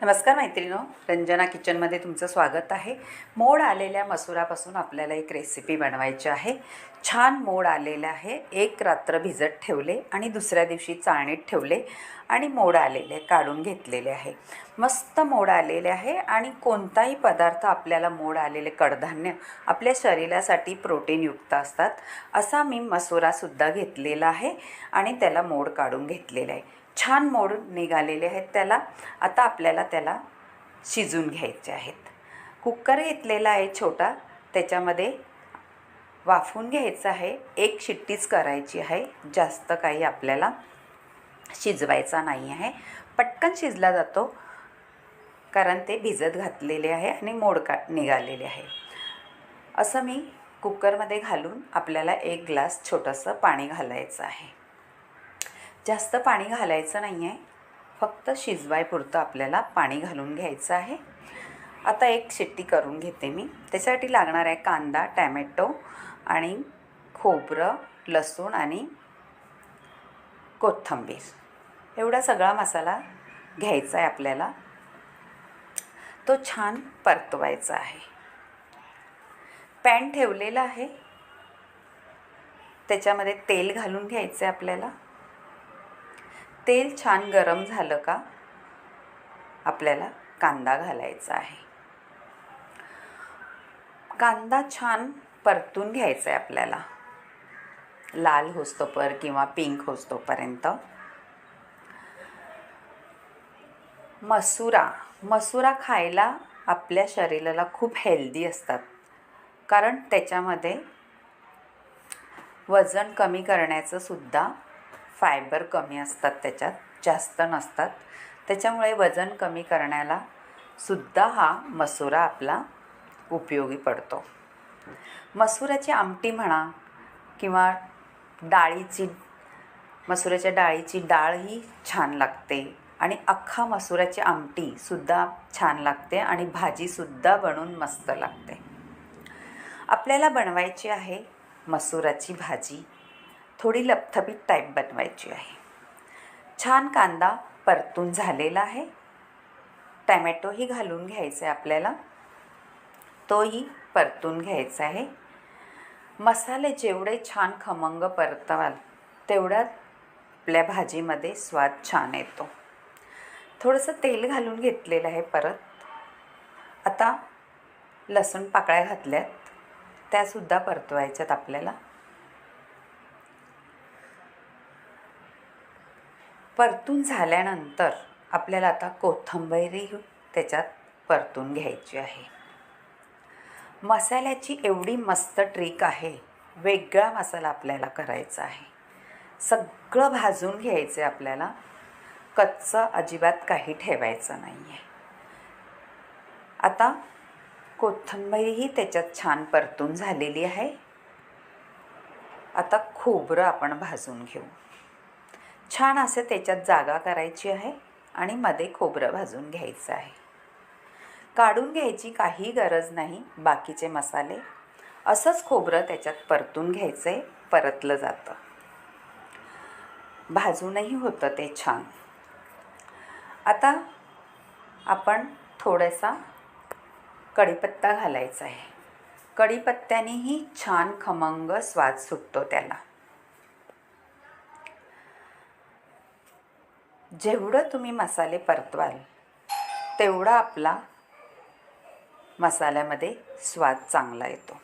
नमस्कार मैत्रिणो, रंजना किचनमध्ये तुमचं स्वागत आहे। मोड आलेल्या मसुरापासून आपल्याला एक रेसिपी बनवायची आहे। छान मोड आलेले आहे, एक रात्र भिजत ठेवले आणि दुसऱ्या दिवशी चाळणीत ठेवले आणि मोड आलेले काढून घेतलेले आहे। मस्त मोड आलेले आहे आणि कोणताही पदार्थ आपल्याला मोड आलेले कडधान्य आपल्या शरीरासाठी प्रोटीनयुक्त असतात। असा मी मसुरासुद्धा घेतलेला आहे आणि त्याला मोड काढून घेतलेले आहे। छान मोड निघालेले आहेत त्याला। आता आपल्याला त्याला शिजून घ्यायचे आहेत। कुकर घेतलेला आहे छोटा, त्याच्यामध्ये वाफवून घ्यायचं आहे। एक शिट्टीच करायची आहे, जास्त काही आपल्याला शिजवायचा नाही आहे। पटकन शिजला जातो कारण ते भिजत घातलेले आहे आणि मोड निघालेले आहे। असं मी कुकरमध्ये घालून आपल्याला एक ग्लास छोटंसं पाणी घालायचं आहे। जास्त पाणी घालायचं नाही आहे, फक्त शिजवायपुरतं आपल्याला पाणी घालून घ्यायचं आहे। आता एक शिट्टी करून घेते मी। त्यासाठी लागणार आहे कांदा, टॅमॅटो आणि खोबरं, लसूण आणि कोथिंबीर। एवढा सगळा मसाला घ्यायचा आहे आपल्याला। तो छान परतवायचा आहे। पॅन ठेवलेला आहे, त्याच्यामध्ये तेल घालून घ्यायचं आहे आपल्याला। तेल छान गरम झालं का आपल्याला कांदा घालायचा आहे। कांदा छान परतून घ्यायचा आहे आपल्याला, लाल होस्तोपर्यंत किंवा पिंक होस्तोपर्यंत। मसुरा खायला आपल्या शरीराला खूप हेल्दी असतात, कारण त्याच्यामध्ये वजन कमी करण्याचं सुद्धा फायबर कमी असतात, त्याच्यात जास्त नसतात। त्याच्यामुळे वजन कमी करण्याला सुद्धा हा मसुरा आपला उपयोगी पडतो। मसुराची आमटी म्हणा किंवा मसुराच्या डाळीची डाळही छान लागते आणि अख्खा मसुराची आमटीसुद्धा छान लागते आणि भाजीसुद्धा बनवून मस्त लागते। आपल्याला बनवायची आहे मसुराची भाजी, थोडी लपथपीत टाईप बनवायची आहे। छान कांदा परतून झालेला आहे, टॅमॅटोही घालून घ्यायचा आहे आपल्याला, तोही परतून घ्यायचा आहे। मसाले जेवढे छान खमंग परतवाल तेवढा आपल्या भाजीमध्ये स्वाद छान येतो। थोडंसं तेल घालून घेतलेलं आहे परत। आता लसूण पाकळ्या घातल्यात, त्यासुद्धा परतवायच्यात आपल्याला। परतून झाल्यानंतर आपल्याला आता कोथिंबीरही त्याच्यात परतून घ्यायची आहे। मसाल्याची एवढी मस्त ट्रिक आहे, वेगळा मसाला आपल्याला करायचा आहे। सगळं भाजून घ्यायचं आहे आपल्याला, कच्चं अजिबात काही ठेवायचं नाही आहे। आता कोथिंबीरही त्याच्यात छान परतून झालेली आहे। आता खोबरं आपण भाजून घेऊ। छान असं त्याच्यात जागा करायची आहे आणि मध्ये खोबरं भाजून घ्यायचं आहे। काढून घ्यायची काही गरज नाही बाकीचे मसाले, असंच खोबरं त्याच्यात परतून घ्यायचं आहे। परतलं जातं, भाजूनही होतं ते छान। आता आपण थोडासा कढीपत्ता घालायचा आहे। कढीपत्त्यानेही छान खमंग स्वाद सुटतो त्याला। जेवढं तुम्ही मसाले परतवाल तेवढा आपला मसाल्यामध्ये स्वाद चांगला येतो।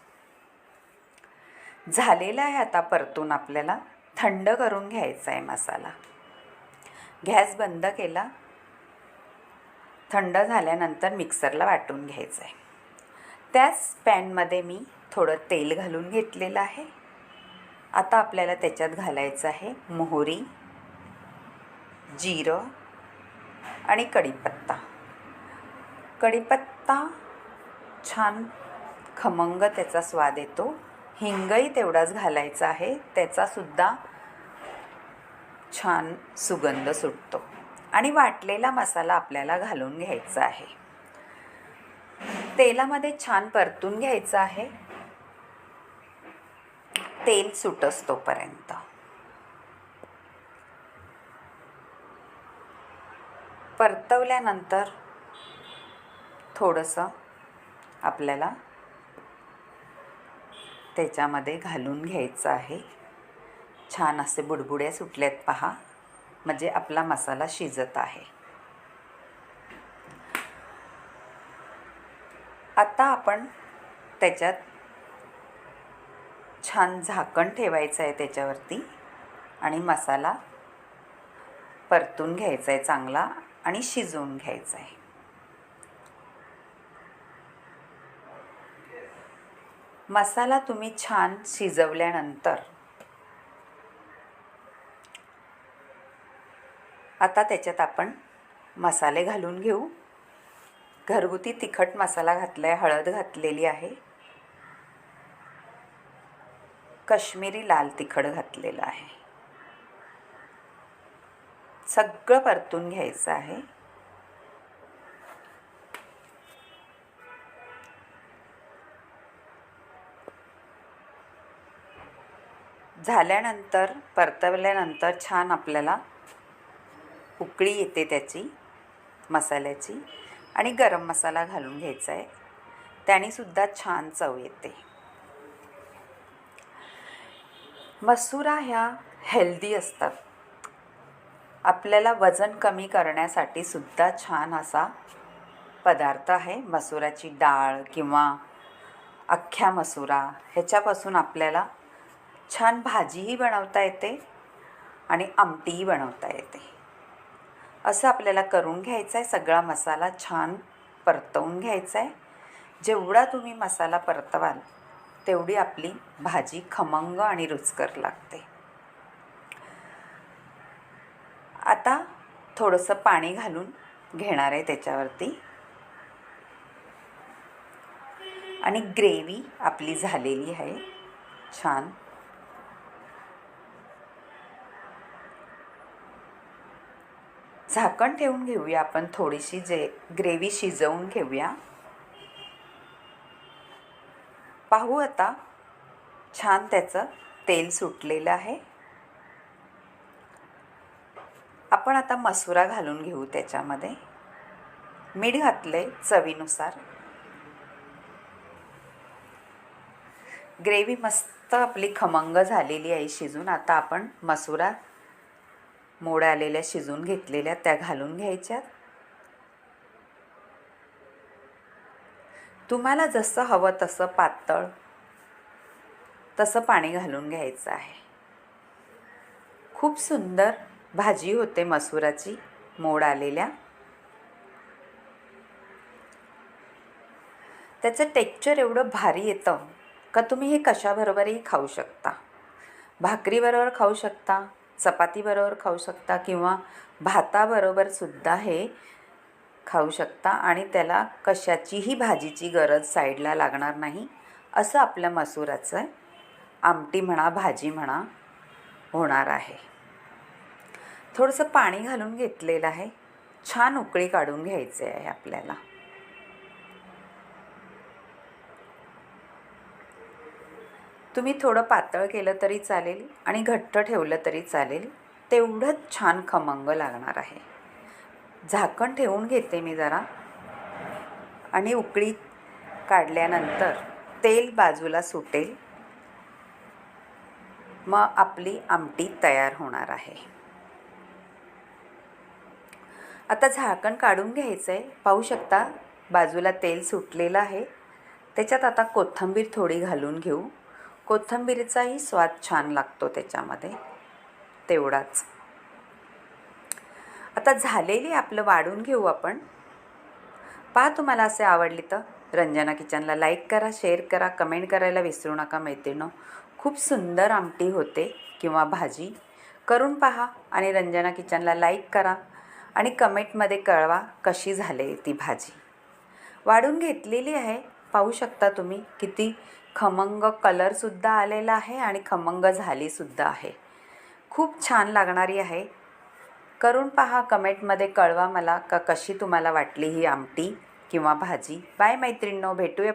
झालेला आहे आता परतून, आपल्याला थंड करून घ्यायचा आहे मसाला। गॅस बंद केला, थंड झाल्यानंतर मिक्सरला वाटून घ्यायचं आहे। त्याच पॅनमध्ये मी थोडं तेल घालून घेतलेलं आहे। आता आपल्याला त्याच्यात घालायचं आहे मोहरी, जिरं आणि कढीपत्ता। कढीपत्ता छान खमंग त्याचा स्वाद येतो। हिंगही तेवढाच घालायचा आहे, त्याचासुद्धा छान सुगंध सुटतो। आणि वाटलेला मसाला आपल्याला घालून घ्यायचा आहे। तेलामध्ये छान परतून घ्यायचं आहे, तेल सुटस्तोपर्यंत। परतवल्यानंतर थोडंसं आपल्याला त्याच्यामध्ये घालून घ्यायचं आहे. छान असे बुडबुड्या सुटल्यात पहा, म्हणजे आपला मसाला शिजत आहे. आता आपण त्याच्यात छान झाकण ठेवायचं आहे त्याच्यावरती आणि मसाला परतून घ्यायचा आहे चांगला आणि शिजवून घ्यायचा आहे. मसाला तुम्ही छान शिजवल्यानंतर आता त्याच्यात आपण मसाले घालून घेऊ. घरगुती तिखट मसाला घातला आहे, हळद घातलेली आहे, काश्मीरी लाल तिखट घातलेलं आहे. सगळं परतून घ्यायचं आहे. झाल्यानंतर परतवल्यानंतर छान आपल्याला उकळी येते त्याची मसाल्याची आणि गरम मसाला घालून घ्यायचा आहे. त्यानेसुद्धा छान चव येते. मसुरा ह्या हेल्दी असतात. आपल्याला वजन कमी करण्यासाठी सुद्धा छान असा पदार्थ आहे. मसुराची डाळ किंवा अख्ख्या मसुरा ह्याच्यापासून आपल्याला छान भाजीही बनवता येते आणि आमटीही बनवता येते. असं आपल्याला करून घ्यायचं आहे. सगळा मसाला छान परतवून घ्यायचा आहे. जेवढा तुम्ही मसाला परतवाल तेवढी आपली भाजी खमंग आणि रुचकर लागते. आता थोडंसं पाणी घालून घेणार आहे त्याच्यावरती आणि ग्रेव्ही आपली झालेली आहे छान. झाकण ठेवून घेऊया आपण, थोडीशी ग्रेव्ही शिजवून घेऊया. पाहू आता छान त्याचं तेल सुटलेलं आहे. आपण आता मसुरा घालून घेऊ त्याच्यामध्ये. मीठ घातले चवीनुसार. ग्रेव्ही मस्त आपली खमंग झालेली आहे शिजून. आता आपण मसुरा मोड आलेल्या शिजून घेतलेल्या त्या घालून घ्यायच्यात. तुम्हाला जसं हवं तसं पातळ तसं पाणी घालून घ्यायचं आहे. खूप सुंदर भाजी होते मसुराची मोड आलेल्या. त्याचं टेक्स्चर एवढं भारी येतं का तुम्ही हे कशाबरोबरही खाऊ शकता. भाकरीबरोबर खाऊ शकता, चपातीबरोबर खाऊ शकता किंवा भाताबरोबरसुद्धा हे खाऊ शकता आणि त्याला कशाचीही भाजीची गरज साईडला लागणार नाही. असं आपल्या मसुराचं आमटी म्हणा भाजी म्हणा होणार आहे. थोडंसं पाणी घालून घेतलेलं आहे. छान उकळी काढून घ्यायचे आहे आपल्याला. तुम्ही थोडं पातळ केलं तरी चालेल आणि घट्ट ठेवलं तरी चालेल. तेवढंच छान खमंग लागणार आहे. झाकण ठेवून घेते मी जरा आणि उकळी काढल्यानंतर तेल बाजूला सुटेल, मग आपली आमटी तयार होणार आहे. आता झाकण काढून घ्यायचं आहे. पाहू शकता बाजूला तेल सुटलेलं आहे. त्याच्यात आता कोथिंबीर थोडी घालून घेऊ. कोथिंबीरचाही स्वाद छान लागतो त्याच्यामध्ये. तेवढाच आता झालेली आपलं वाढून घेऊ आपण. पहा, तुम्हाला असे आवडली तर रंजना किचनला लाईक करा, शेअर करा, कमेंट करायला विसरू नका मैत्रिणींनो. खूप सुंदर आमटी होते किंवा भाजी. करून पहा आणि रंजना किचनला लाईक करा आणि कमेंटमध्ये कळवा कशी झाली ती भाजी. वाढून घेतलेली आहे. पाहू शकता तुम्ही किती खमंग कलरसुद्धा आलेला आहे आणि खमंग झालीसुद्धा आहे. खूप छान लागणारी आहे. करून पहा, कमेंटमध्ये कळवा मला का कशी तुम्हाला वाटली ही आमटी किंवा भाजी. बाय मैत्रिणींनो, भेटूया.